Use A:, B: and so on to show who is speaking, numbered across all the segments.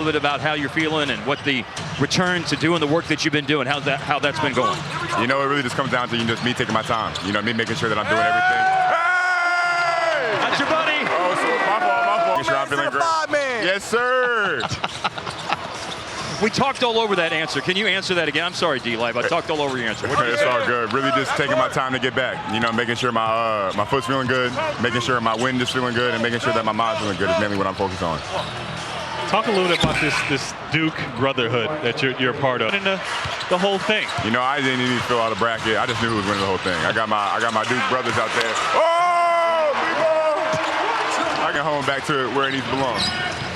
A: A little bit about how you're feeling and what the return to doing the work that you've been doing, how that's been going.
B: You know, it really just comes down to just me taking my time. You know, me making sure that I'm doing everything. Hey!
A: That's your buddy.
B: Oh, so my fault. Making sure I'm feeling great. Yes, sir.
A: We talked all over that answer. Can you answer that again? I'm sorry, D-Live. I talked all over your answer.
B: It's all good. Really just taking my time to get back. You know, making sure my foot's feeling good, making sure my wind is feeling good, and making sure that my mind's feeling good is mainly what I'm focused on.
C: Talk a little bit about this Duke brotherhood that you're a part of. And the whole thing.
B: You know, I didn't even fill out a bracket. I just knew who was winning the whole thing. I got my Duke brothers out there. Oh, people! I can home back to where it needs to belong.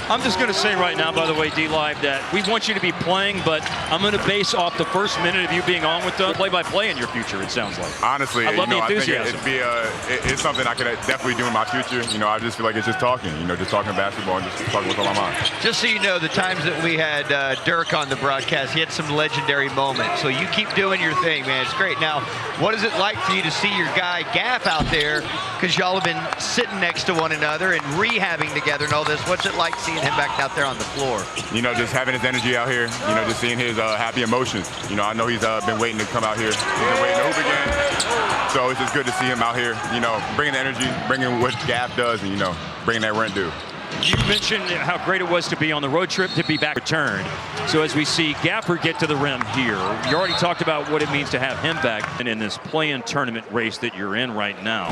A: I'm just going to say right now, by the way, D-Live, that we want you to be playing, but I'm going to base off the first minute of you being on with the play-by-play in your future, it sounds like.
B: Honestly,
A: I love the enthusiasm.
B: I think it's something I could definitely do in my future. You know, I just feel like it's just talking, you know, just talking basketball and just talking what's on my mind.
D: Just so you know, the times that we had Dirk on the broadcast, he had some legendary moments. So you keep doing your thing, man. It's great. Now, what is it like for you to see your guy Gaff out there? Because y'all have been sitting next to one another and rehabbing together and all this. What's it like seeing him back out there on the floor?
B: You know, just having his energy out here, you know, just seeing his happy emotions. You know, I know he's been waiting to come out here. He's been waiting to hoop again. So it's just good to see him out here, you know, bringing the energy, bringing what Gaff does, and, you know, bringing that rent due.
A: You mentioned how great it was to be on the road trip, to be back returned. So as we see Gaffer get to the rim here, you already talked about what it means to have him back and in this play-in tournament race that you're in right now.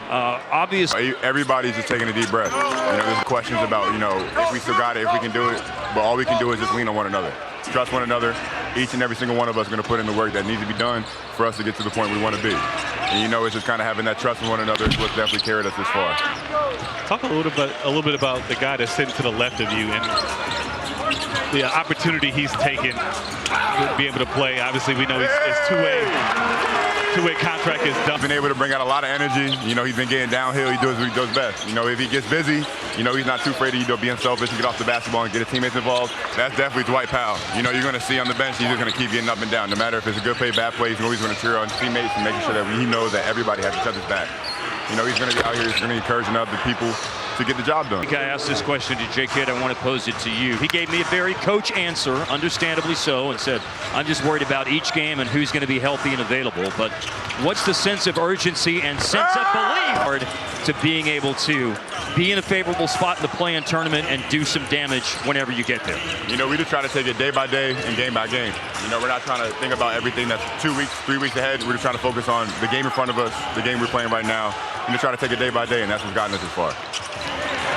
A: Obviously,
B: everybody's just taking a deep breath. You know, there's questions about, you know, if we still got it, if we can do it. But all we can do is just lean on one another. Trust one another. Each and every single one of us are going to put in the work that needs to be done for us to get to the point we want to be. And, you know, it's just kind of having that trust in one another is what's definitely carried us this far.
C: Talk a little bit about the guy that's sitting to the left of you and the opportunity he's taken to be able to play. Obviously, we know his two-way contract is done.
B: Been able to bring out a lot of energy. You know, he's been getting downhill. He does what he does best. You know, if he gets busy, you know, he's not too afraid of being selfish and get off the basketball and get his teammates involved. That's definitely Dwight Powell. You know, you're going to see on the bench, he's just going to keep getting up and down. No matter if it's a good play, bad play, he's always going to cheer on his teammates and making sure that he knows that everybody has each other's back. You know, he's going to be out here, he's going to encourage other people to get the job done.
A: I think I asked this question to Jay Kidd. I want to pose it to you. He gave me a very coach answer, understandably so, and said, I'm just worried about each game and who's going to be healthy and available. But what's the sense of urgency and sense of belief to being able to be in a favorable spot in the play-in tournament and do some damage whenever you get there?
B: You know, we just try to take it day by day and game by game. You know, we're not trying to think about everything that's 2 weeks, 3 weeks ahead. We're just trying to focus on the game in front of us, the game we're playing right now, and just try to take it day by day, and that's what's gotten us this far.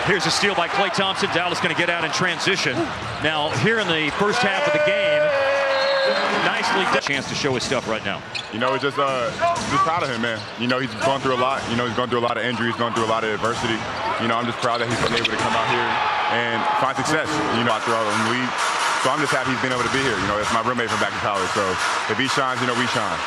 A: Here's a steal by Klay Thompson. Dallas going to get out in transition. Now, here in the first half of the game, nicely done. Chance to show his stuff right now.
B: You know, it's just proud of him, man. You know, he's gone through a lot. You know, he's gone through a lot of injuries, gone through a lot of adversity. You know, I'm just proud that he's been able to come out here and find success, you know, throughout the league. So I'm just happy he's been able to be here. You know, it's my roommate from back in college. So if he shines, you know, we shine.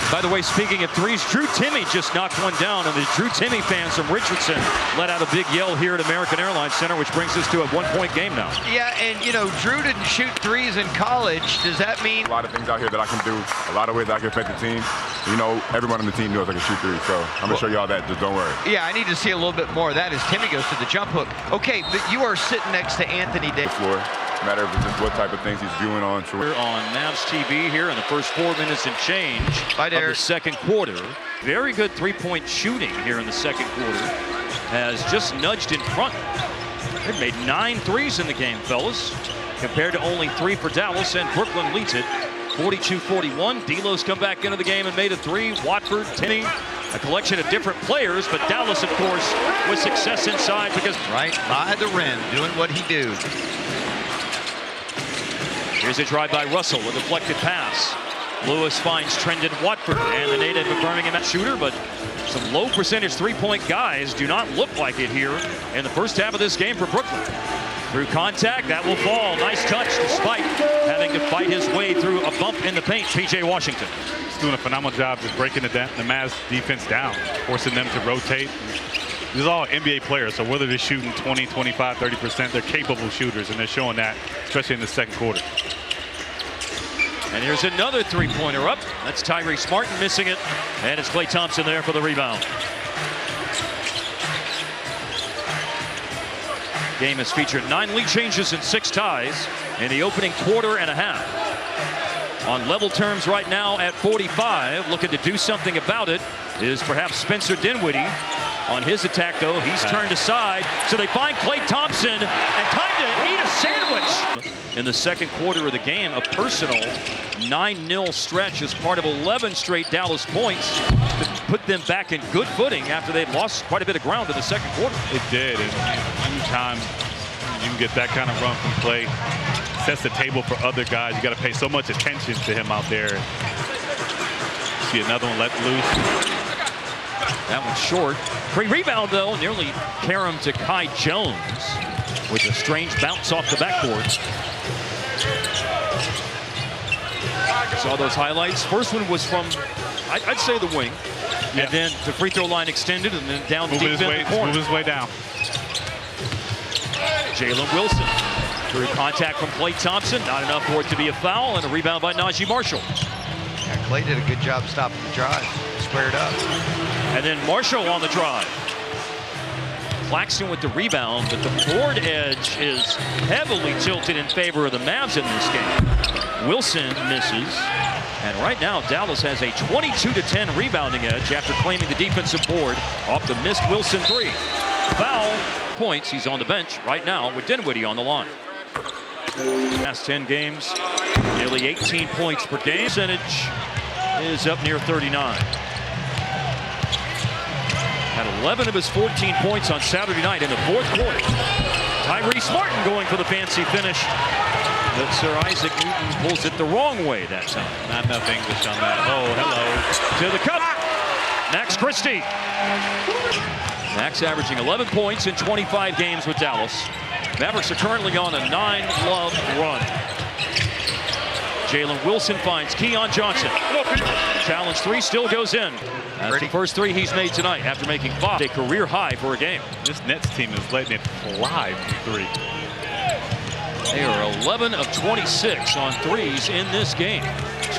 A: By the way, speaking of threes, Drew Timme just knocked one down, and the Drew Timme fans from Richardson let out a big yell here at American Airlines Center, which brings us to a one-point game now.
D: Yeah, and, you know, Drew didn't shoot threes in college. Does that mean?
B: A lot of things out here that I can do, a lot of ways I can affect the team. You know, everyone on the team knows I can shoot threes, so I'm going to show you all that. Just don't worry.
D: Yeah, I need to see a little bit more of that as Timme goes to the jump hook. Okay, but you are sitting next to Anthony Davis.
B: Matter of just what type of things he's doing on tour.
A: On Mavs TV here in the first 4 minutes and change of the second quarter. Very good three-point shooting here in the second quarter. Has just nudged in front. They've made 9 threes in the game, fellas, compared to only 3 for Dallas, and Brooklyn leads it 42-41. D'Lo's come back into the game and made a 3. Watford, Timme, a collection of different players, but Dallas, of course, with success inside because
D: right by the rim, doing what he do.
A: Here's a drive by Russell, a deflected pass. Lewis finds Trendon Watford, and the native of Birmingham shooter, but some low percentage three-point guys do not look like it here in the first half of this game for Brooklyn. Through contact, that will fall. Nice touch despite having to fight his way through a bump in the paint. P.J. Washington.
C: He's doing a phenomenal job just breaking the Mavs defense down, forcing them to rotate. These are all NBA players, so whether they're shooting 20, 25, 30%, they're capable shooters, and they're showing that, especially in the second quarter.
A: And here's another three-pointer up. That's Tyrese Martin missing it, and it's Klay Thompson there for the rebound. Game has featured 9 lead changes and 6 ties in the opening quarter and a half. On level terms right now at 45, looking to do something about it is perhaps Spencer Dinwiddie. On his attack, though, he's turned aside, so they find Klay Thompson, and time to eat a sandwich. In the second quarter of the game, a personal 9-0 stretch as part of 11 straight Dallas points to put them back in good footing after they'd lost quite a bit of ground in the second quarter.
C: It did, and anytime you can get that kind of run from Klay, sets the table for other guys. You got to pay so much attention to him out there. See another one let loose.
A: That one's short. Great rebound, though. Nearly carom to Kai Jones with a strange bounce off the backboard. Saw those highlights. First one was from, I'd say, the wing. Yeah. And then the free throw line extended and then down deep in the corner.
C: Move his way down.
A: Jalen Wilson through contact from Klay Thompson. Not enough for it to be a foul, and a rebound by Najee Marshall.
D: Yeah, Klay did a good job stopping the drive. Squared up.
A: And then Marshall on the drive. Claxton with the rebound, but the board edge is heavily tilted in favor of the Mavs in this game. Wilson misses. And right now, Dallas has a 22-10 rebounding edge after claiming the defensive board off the missed Wilson 3. Foul points. He's on the bench right now with Dinwiddie on the line. Last 10 games, nearly 18 points per game. Percentage is up near 39. Had 11 of his 14 points on Saturday night in the fourth quarter. Tyrese Martin going for the fancy finish. But Sir Isaac Newton pulls it the wrong way that time.
C: Not enough English on that. Oh, hello.
A: To the cup. Max Christie. Max averaging 11 points in 25 games with Dallas. Mavericks are currently on a 9-love run. Jalen Wilson finds Keon Johnson. Challenge 3 still goes in. That's the first 3 he's made tonight after making 5. A career high for a game.
C: This Nets team is letting it fly from 3.
A: They are 11 of 26 on threes in this game.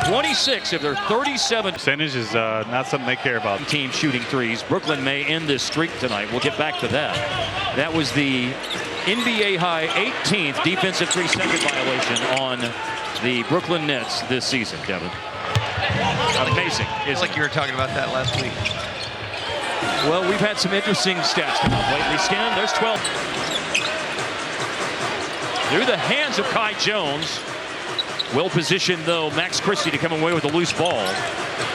A: 26 of their 37.
C: Percentage is not something they care about.
A: Team shooting threes. Brooklyn may end this streak tonight. We'll get back to that. That was the NBA high 18th defensive 3-second violation on the Brooklyn Nets this season, Kevin. Amazing.
D: It's like you were talking about that last week.
A: Well, we've had some interesting stats come up lately. Scan, there's 12. Through the hands of Kai Jones. Well positioned, though, Max Christie to come away with a loose ball.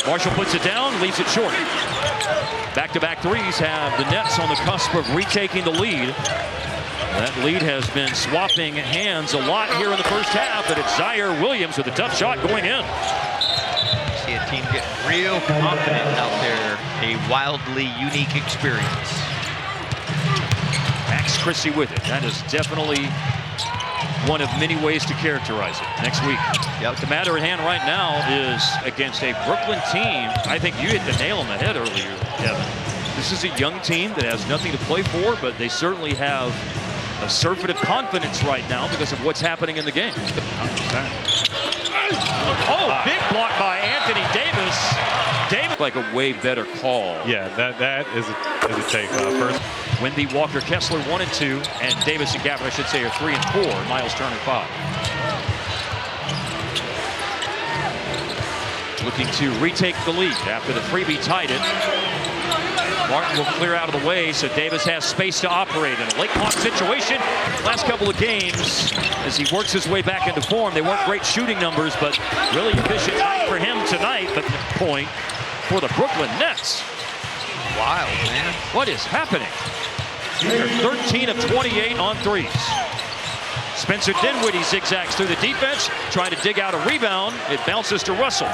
A: Marshall puts it down, leaves it short. Back-to-back threes have the Nets on the cusp of retaking the lead. That lead has been swapping hands a lot here in the first half, but it's Zaire Williams with a tough shot going in.
D: See a team getting real confident out there. A wildly unique experience.
A: Max Christie with it. That is definitely one of many ways to characterize it next week. Yep. The matter at hand right now is against a Brooklyn team. I think you hit the nail on the head earlier, Kevin. This is a young team that has nothing to play for, but they certainly have a surfeit of confidence right now because of what's happening in the game. Oh, big block by Anthony Davis. Davis like a way better call.
C: Yeah, that is a take. First,
A: Wendy, Walker, Kessler 1 and 2, and Davis and Gafford, I should say, are 3 and 4. Miles Turner 5. Looking to retake the lead after the freebie tied it. Martin will clear out of the way, so Davis has space to operate in a late clock situation. Last couple of games, as he works his way back into form, they weren't great shooting numbers, but really efficient night for him tonight. But the point for the Brooklyn Nets.
D: Wild, man.
A: What is happening? They're 13 of 28 on threes. Spencer Dinwiddie zigzags through the defense, trying to dig out a rebound. It bounces to Russell.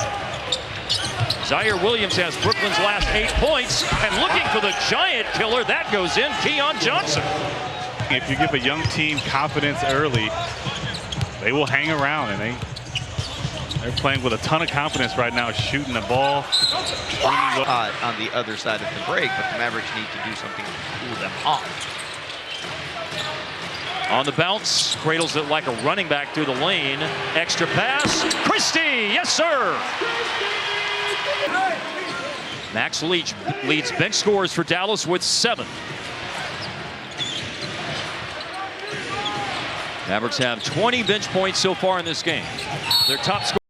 A: Zaire Williams has Brooklyn's last 8 points, and looking for the giant killer. That goes in, Keon Johnson.
C: If you give a young team confidence early, they will hang around, and they're playing with a ton of confidence right now, shooting the ball.
D: On the other side of the break, but the Mavericks need to do something to cool them off.
A: On the bounce, cradles it like a running back through the lane. Extra pass, Christie, yes sir! Max Leach leads bench scores for Dallas with 7. Mavericks have 20 bench points so far in this game. Their top scorer